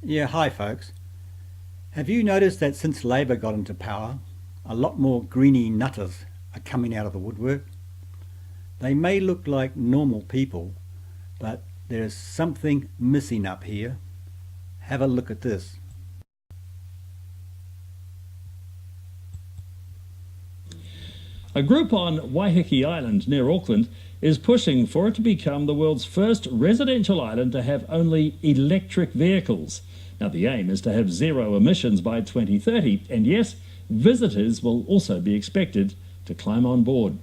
Yeah, hi folks. Have you noticed that since Labor got into power, a lot more greeny nutters are coming out of the woodwork? They may look like normal people, but there's something missing up here. Have a look at this. A group on Waiheke Island near Auckland is pushing for it to become the world's first residential island to have only electric vehicles. Now, the aim is to have zero emissions by 2030, and yes, visitors will also be expected to climb on board.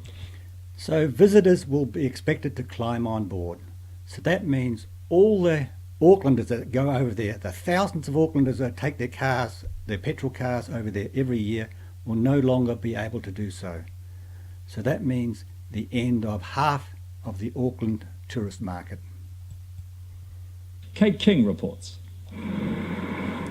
So visitors will be expected to climb on board. So that means all the Aucklanders that go over there, the thousands of Aucklanders that take their cars, their petrol cars over there every year, will no longer be able to do so. So that means the end of half of the Auckland tourist market. Kate King reports.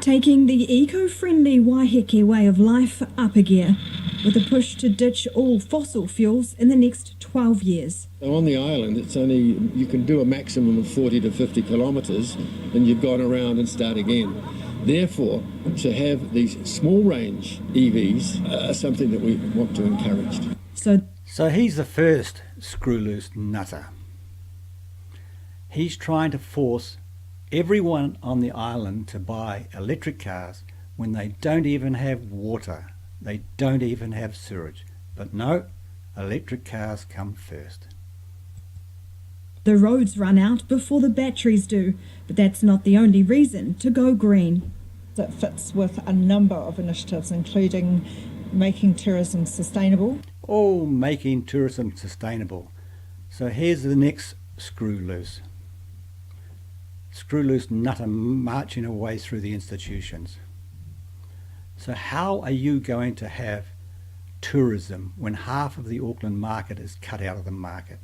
Taking the eco-friendly Waiheke way of life up a gear, with a push to ditch all fossil fuels in the next 12 years. On the island, it's only, you can do a maximum of 40 to 50 kilometres, and you've gone around and start again. Therefore, to have these small range EVs are something that we want to encourage. So he's the first screw-loose nutter. He's trying to force everyone on the island to buy electric cars when they don't even have water. They don't even have sewage. But no, electric cars come first. The roads run out before the batteries do, but that's not the only reason to go green. It fits with a number of initiatives, including making tourism sustainable. Oh, making tourism sustainable. So here's the next screw loose. Screw loose nutter marching away through the institutions. So how are you going to have tourism when half of the Auckland market is cut out of the market?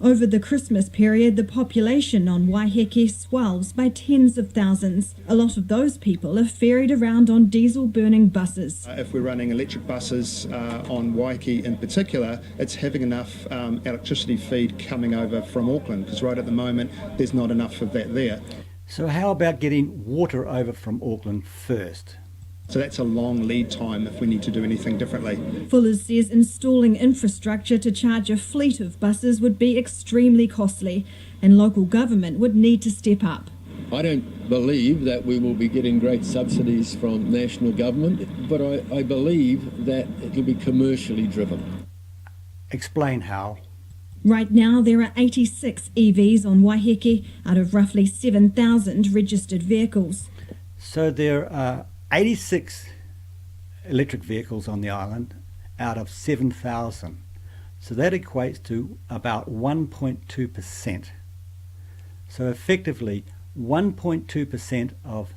Over the Christmas period, the population on Waiheke swells by tens of thousands. A lot of those people are ferried around on diesel-burning buses. If we're running electric buses on Waikiki in particular, it's having enough electricity feed coming over from Auckland, because right at the moment there's not enough of that there. So how about getting water over from Auckland first? So that's a long lead time if we need to do anything differently. Fullers says installing infrastructure to charge a fleet of buses would be extremely costly, and local government would need to step up. I don't believe that we will be getting great subsidies from national government, but I believe that it will be commercially driven. Explain how. Right now there are 86 EVs on Waiheke out of roughly 7,000 registered vehicles. So there are 86 electric vehicles on the island out of 7,000. So that equates to about 1.2%. So effectively 1.2% of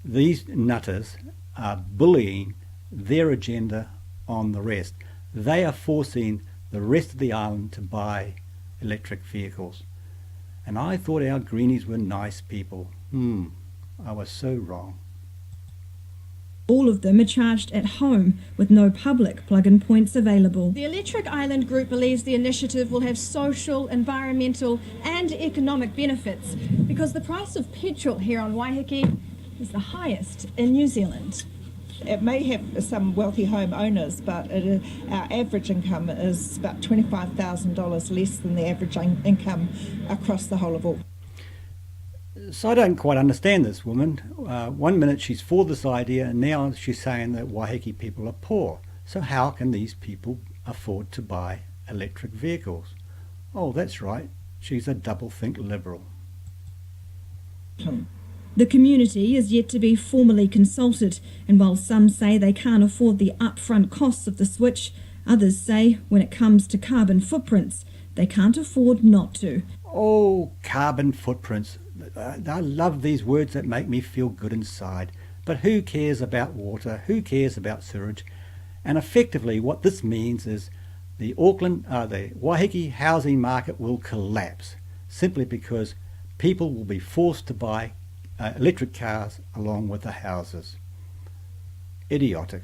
these nutters are bullying their agenda on the rest. They are forcing the rest of the island to buy electric vehicles. And I thought our Greenies were nice people. I was so wrong. All of them are charged at home with no public plug-in points available. The Electric Island Group believes the initiative will have social, environmental and economic benefits because the price of petrol here on Waiheke is the highest in New Zealand. It may have some wealthy homeowners, but our average income is about $25,000 less than the average income across the whole of Auckland. So I don't quite understand this woman. One minute she's for this idea, and now she's saying that Waiheke people are poor. So how can these people afford to buy electric vehicles? Oh, that's right. She's a double-think liberal. The community is yet to be formally consulted, and while some say they can't afford the upfront costs of the switch, others say when it comes to carbon footprints, they can't afford not to. Oh, carbon footprints. I love these words that make me feel good inside. But who cares about water? Who cares about sewage? And effectively what this means is the Waiheke housing market will collapse simply because people will be forced to buy electric cars along with the houses. Idiotic.